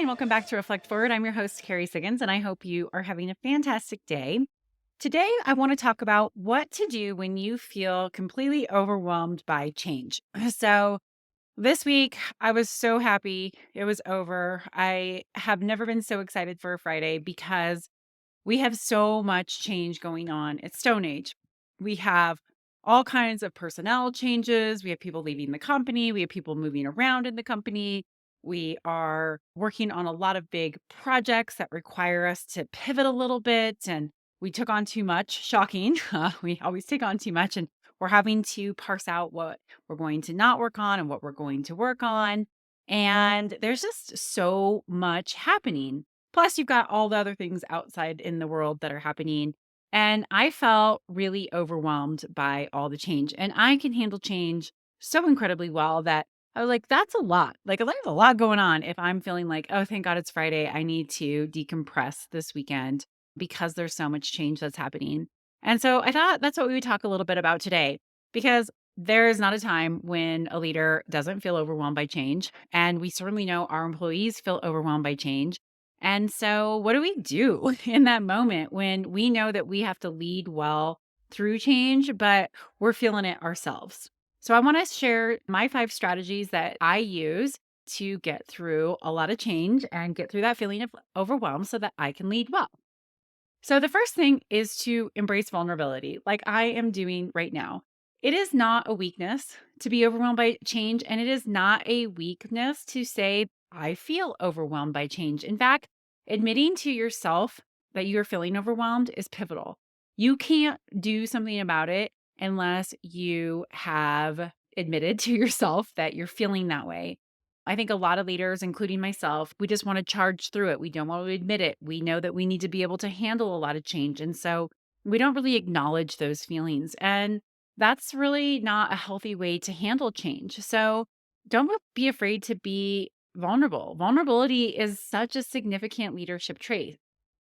and welcome back to Reflect Forward. I'm your host, Kerry Siggins, and I hope you are having a fantastic day. Today, I want to talk about what to do when you feel completely overwhelmed by change. So, this week, I was so happy it was over. I have never been so excited for a Friday because we have so much change going on at Stone Age. We have all kinds of personnel changes. We have people leaving the company. We have people moving around in the company. We are working on a lot of big projects that require us to pivot a little bit. And we took on too much. Shocking. We always take on too much. And we're having to parse out what we're going to not work on and what we're going to work on. And there's just so much happening. Plus, you've got all the other things outside in the world that are happening. And I felt really overwhelmed by all the change. And I can handle change so incredibly well that I was like, that's a lot. Like, there's a lot going on if I'm feeling like, oh, thank God it's Friday. I need to decompress this weekend because there's so much change that's happening. And so I thought that's what we would talk a little bit about today because there is not a time when a leader doesn't feel overwhelmed by change. And we certainly know our employees feel overwhelmed by change. And so, what do we do in that moment when we know that we have to lead well through change, but we're feeling it ourselves? So, I want to share my 5 strategies that I use to get through a lot of change and get through that feeling of overwhelm so that I can lead well. So, the first thing is to embrace vulnerability, like I am doing right now. It is not a weakness to be overwhelmed by change, and it is not a weakness to say, I feel overwhelmed by change. In fact, admitting to yourself that you are feeling overwhelmed is pivotal. You can't do something about it unless you have admitted to yourself that you're feeling that way. I think a lot of leaders, including myself, we just want to charge through it. We don't want to admit it. We know that we need to be able to handle a lot of change. And so we don't really acknowledge those feelings. And that's really not a healthy way to handle change. So don't be afraid to be vulnerable. Vulnerability is such a significant leadership trait.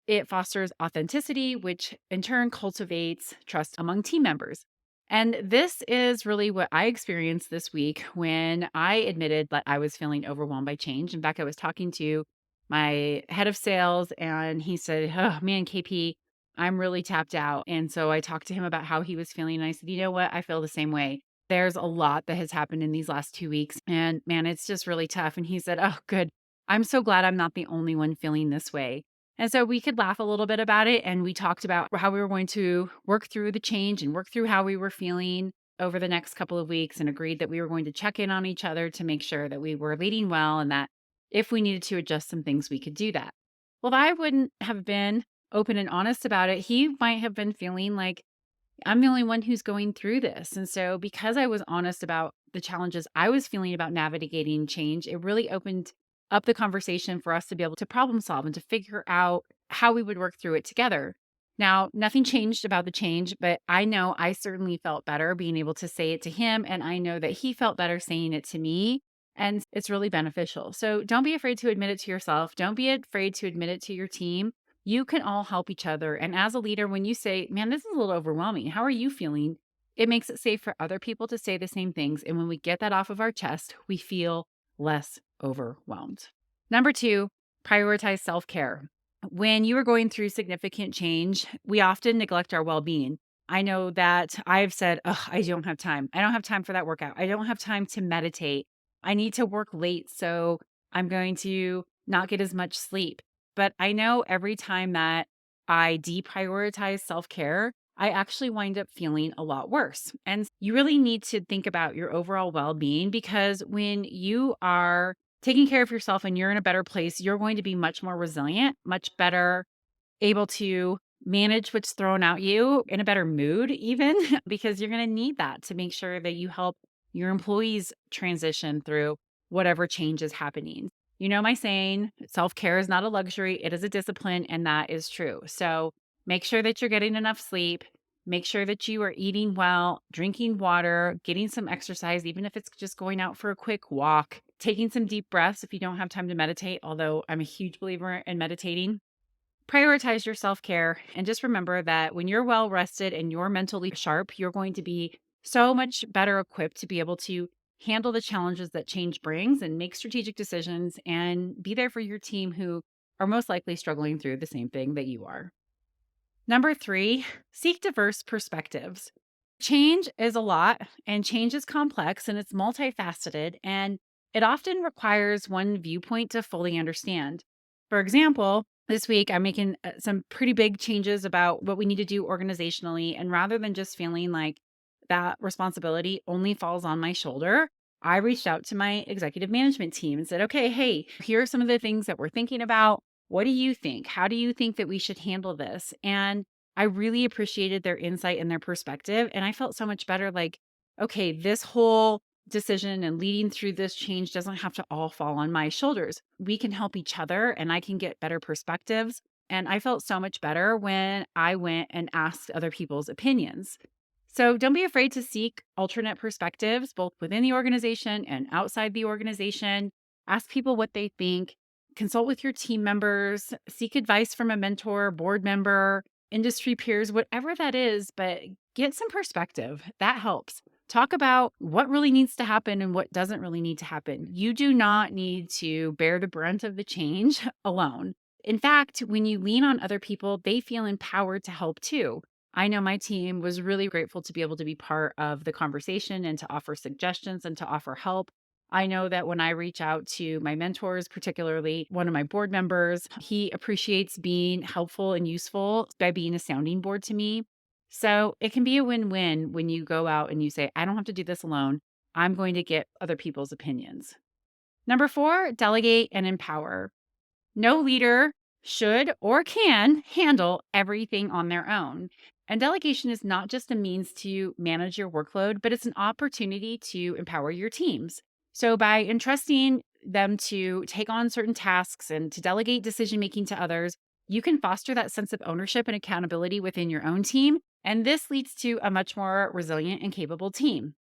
It fosters authenticity, which in turn cultivates trust among team members. And this is really what I experienced this week when I admitted that I was feeling overwhelmed by change. In fact, I was talking to my head of sales and he said, oh man, KP, I'm really tapped out. And so I talked to him about how he was feeling. And I said, you know what? I feel the same way. There's a lot that has happened in these last 2 weeks. And man, it's just really tough. And he said, oh, good. I'm so glad I'm not the only one feeling this way. And so we could laugh a little bit about it. And we talked about how we were going to work through the change and work through how we were feeling over the next couple of weeks and agreed that we were going to check in on each other to make sure that we were leading well and that if we needed to adjust some things, we could do that. Well, if I wouldn't have been open and honest about it, he might have been feeling like I'm the only one who's going through this. And so, because I was honest about the challenges I was feeling about navigating change, it really opened up the conversation for us to be able to problem solve and to figure out how we would work through it together. Now, nothing changed about the change, but I know I certainly felt better being able to say it to him. And I know that he felt better saying it to me. And it's really beneficial. So don't be afraid to admit it to yourself. Don't be afraid to admit it to your team. You can all help each other. And as a leader, when you say, man, this is a little overwhelming, how are you feeling? It makes it safe for other people to say the same things. And when we get that off of our chest, we feel less overwhelmed. Number 2, prioritize self-care. When you are going through significant change, we often neglect our well-being. I know that I've said, oh, I don't have time. I don't have time for that workout. I don't have time to meditate. I need to work late, so I'm going to not get as much sleep. But I know every time that I deprioritize self-care, I actually wind up feeling a lot worse. And you really need to think about your overall well-being because when you are taking care of yourself and you're in a better place, you're going to be much more resilient, much better able to manage what's thrown at you in a better mood, even because you're going to need that to make sure that you help your employees transition through whatever change is happening. You know my saying, self-care is not a luxury, it is a discipline, and that is true. So make sure that you're getting enough sleep. Make sure that you are eating well, drinking water, getting some exercise, even if it's just going out for a quick walk, taking some deep breaths if you don't have time to meditate, although I'm a huge believer in meditating. Prioritize your self-care and just remember that when you're well rested and you're mentally sharp, you're going to be so much better equipped to be able to handle the challenges that change brings, and make strategic decisions and be there for your team who are most likely struggling through the same thing that you are. Number three, seek diverse perspectives. Change is a lot and change is complex and it's multifaceted, and it often requires one viewpoint to fully understand. For example, this week I'm making some pretty big changes about what we need to do organizationally. And rather than just feeling like that responsibility only falls on my shoulder, I reached out to my executive management team and said, okay, hey, here are some of the things that we're thinking about. What do you think? How do you think that we should handle this? And I really appreciated their insight and their perspective. And I felt so much better like, okay, this whole decision and leading through this change doesn't have to all fall on my shoulders. We can help each other and I can get better perspectives. And I felt so much better when I went and asked other people's opinions. So don't be afraid to seek alternate perspectives, both within the organization and outside the organization. Ask people what they think, consult with your team members, seek advice from a mentor, board member, industry peers, whatever that is, but get some perspective. That helps. Talk about what really needs to happen and what doesn't really need to happen. You do not need to bear the brunt of the change alone. In fact, when you lean on other people, they feel empowered to help too. I know my team was really grateful to be able to be part of the conversation and to offer suggestions and to offer help. I know that when I reach out to my mentors, particularly one of my board members, he appreciates being helpful and useful by being a sounding board to me. So it can be a win-win when you go out and you say, I don't have to do this alone. I'm going to get other people's opinions. Number four, delegate and empower. No leader should or can handle everything on their own. And delegation is not just a means to manage your workload, but it's an opportunity to empower your teams. So by entrusting them to take on certain tasks and to delegate decision making to others, you can foster that sense of ownership and accountability within your own team. And this leads to a much more resilient and capable team.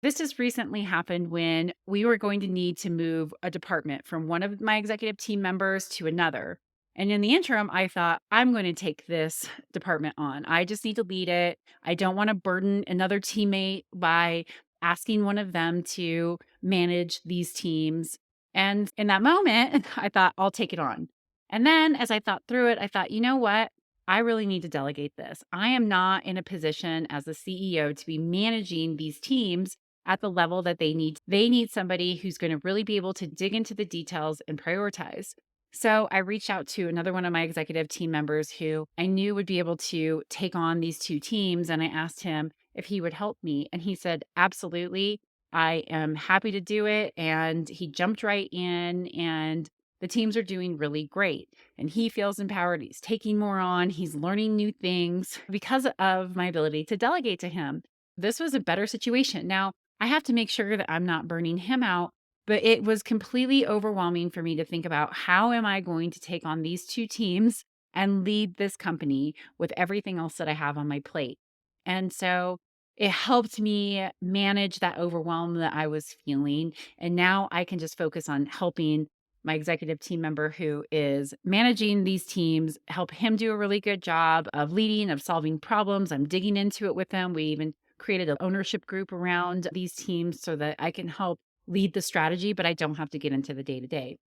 This just recently happened when we were going to need to move a department from one of my executive team members to another. And in the interim, I thought, I'm going to take this department on. I just need to lead it. I don't want to burden another teammate by asking one of them to manage these teams. And in that moment, I thought, I'll take it on. And then as I thought through it, I thought, you know what? I really need to delegate this. I am not in a position as a CEO to be managing these teams at the level that they need. They need somebody who's going to really be able to dig into the details and prioritize. So I reached out to another one of my executive team members who I knew would be able to take on these two teams. And I asked him if he would help me. And he said, absolutely. I am happy to do it. And he jumped right in, and the teams are doing really great. And he feels empowered. He's taking more on. He's learning new things because of my ability to delegate to him. This was a better situation. Now, I have to make sure that I'm not burning him out, but it was completely overwhelming for me to think about how am I going to take on these two teams and lead this company with everything else that I have on my plate. And so it helped me manage that overwhelm that I was feeling. And now I can just focus on helping my executive team member who is managing these teams, help him do a really good job of leading, of solving problems. I'm digging into it with them. We even created an ownership group around these teams so that I can help lead the strategy, but I don't have to get into the day to day.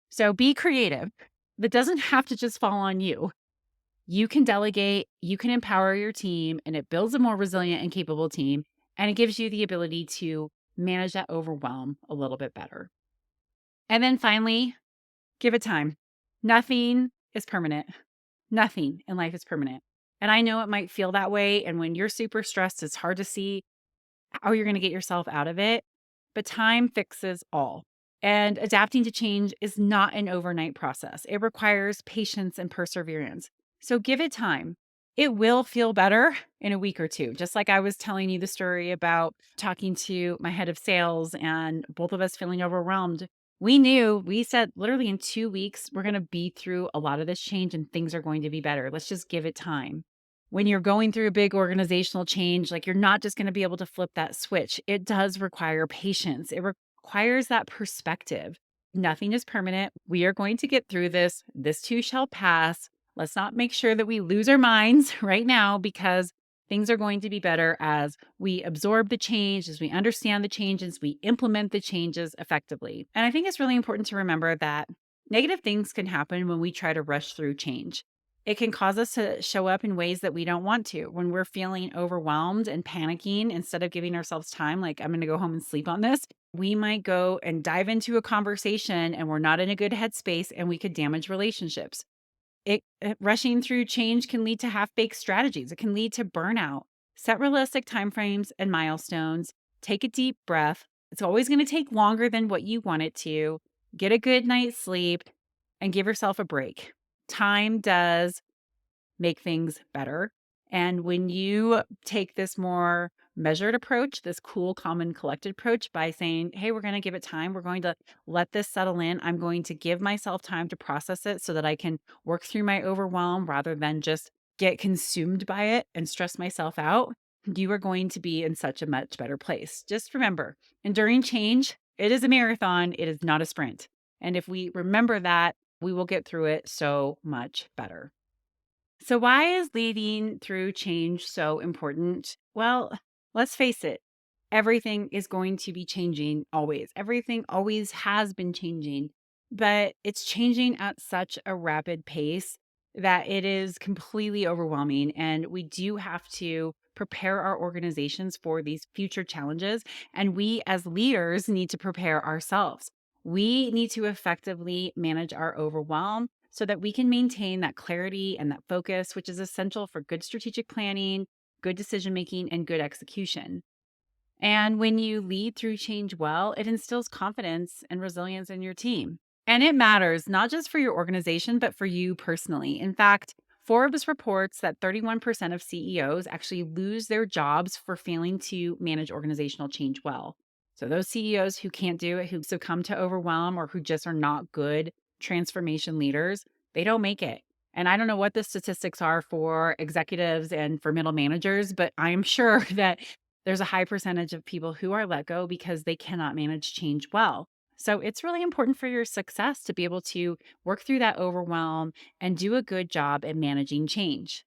So be creative. That doesn't have to just fall on you. You can delegate, you can empower your team, and it builds a more resilient and capable team. And it gives you the ability to manage that overwhelm a little bit better. And then finally, give it time. Nothing is permanent. Nothing in life is permanent. And I know it might feel that way. And when you're super stressed, it's hard to see how you're going to get yourself out of it. But time fixes all. And adapting to change is not an overnight process. It requires patience and perseverance. So give it time. It will feel better in a week or two. Just like I was telling you the story about talking to my head of sales and both of us feeling overwhelmed. We said literally in 2 weeks, we're going to be through a lot of this change and things are going to be better. Let's just give it time. When you're going through a big organizational change, like you're not just going to be able to flip that switch. It does require patience. It requires that perspective. Nothing is permanent. We are going to get through this. This too shall pass. Let's not make sure that we lose our minds right now because Things are going to be better as we absorb the change, as we understand the changes, we implement the changes effectively. And I think it's really important to remember that negative things can happen when we try to rush through change. It can cause us to show up in ways that we don't want to. When we're feeling overwhelmed and panicking, instead of giving ourselves time, like, I'm going to go home and sleep on this, we might go and dive into a conversation and we're not in a good headspace and we could damage relationships. Rushing through change can lead to half-baked strategies. It can lead to burnout. Set realistic timeframes and milestones. Take a deep breath. It's always going to take longer than what you want it to. Get a good night's sleep and give yourself a break. Time does make things better. And when you take this more measured approach, this cool, calm, and collected approach by saying, hey, we're going to give it time. We're going to let this settle in. I'm going to give myself time to process it so that I can work through my overwhelm rather than just get consumed by it and stress myself out. You are going to be in such a much better place. Just remember, enduring change, it is a marathon. It is not a sprint. And if we remember that, we will get through it so much better. So, why is leading through change so important? Well, let's face it, everything is going to be changing always. Everything always has been changing, but it's changing at such a rapid pace that it is completely overwhelming. And we do have to prepare our organizations for these future challenges. And we as leaders need to prepare ourselves. We need to effectively manage our overwhelm so that we can maintain that clarity and that focus, which is essential for good strategic planning, good decision making, and good execution. And when you lead through change well, it instills confidence and resilience in your team. And it matters not just for your organization, but for you personally. In fact, Forbes reports that 31% of CEOs actually lose their jobs for failing to manage organizational change well. So those CEOs who can't do it, who succumb to overwhelm, or who just are not good transformation leaders, they don't make it. And I don't know what the statistics are for executives and for middle managers, but I'm sure that there's a high percentage of people who are let go because they cannot manage change well. So it's really important for your success to be able to work through that overwhelm and do a good job at managing change.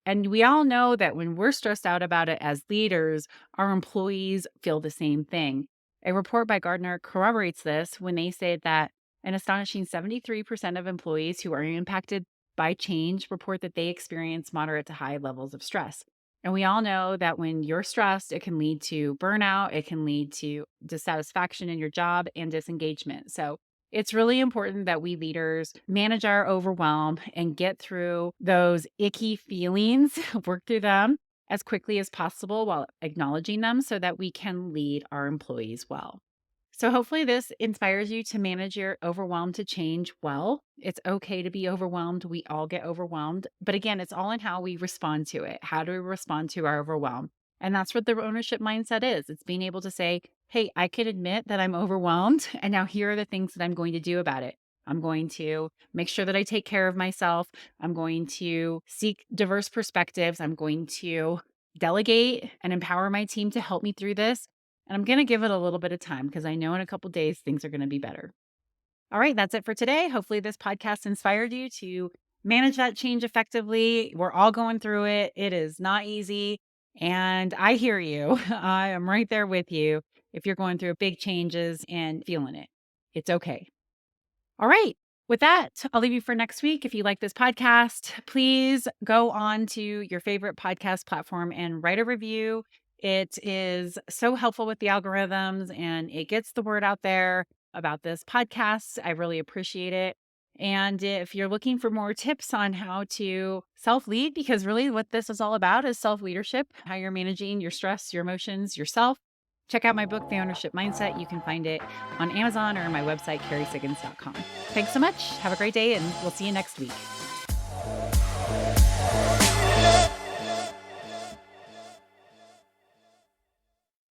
And we all know that when we're stressed out about it as leaders, our employees feel the same thing. A report by Gartner corroborates this when they say that an astonishing 73% of employees who are impacted by change report that they experience moderate to high levels of stress. And we all know that when you're stressed, it can lead to burnout, it can lead to dissatisfaction in your job and disengagement. So it's really important that we leaders manage our overwhelm and get through those icky feelings, work through them as quickly as possible while acknowledging them so that we can lead our employees well. So hopefully this inspires you to manage your overwhelm to change well. It's okay to be overwhelmed. We all get overwhelmed. But again, it's all in how we respond to it. How do we respond to our overwhelm? And that's what the ownership mindset is. It's being able to say, hey, I can admit that I'm overwhelmed. And now here are the things that I'm going to do about it. I'm going to make sure that I take care of myself. I'm going to seek diverse perspectives. I'm going to delegate and empower my team to help me through this. And I'm going to give it a little bit of time because I know in a couple days things are going to be better. All right, that's it for today. Hopefully this podcast inspired you to manage that change effectively. We're all going through it. It is not easy. And I hear you. I am right there with you if you're going through big changes and feeling it. It's okay. All right. With that, I'll leave you for next week. If you like this podcast, please go on to your favorite podcast platform and write a review. It is so helpful with the algorithms and it gets the word out there about this podcast. I really appreciate it. And if you're looking for more tips on how to self-lead, because really what this is all about is self-leadership, how you're managing your stress, your emotions, yourself, check out my book, The Ownership Mindset. You can find it on Amazon or my website, kerrysiggins.com. Thanks so much. Have a great day, and we'll see you next week.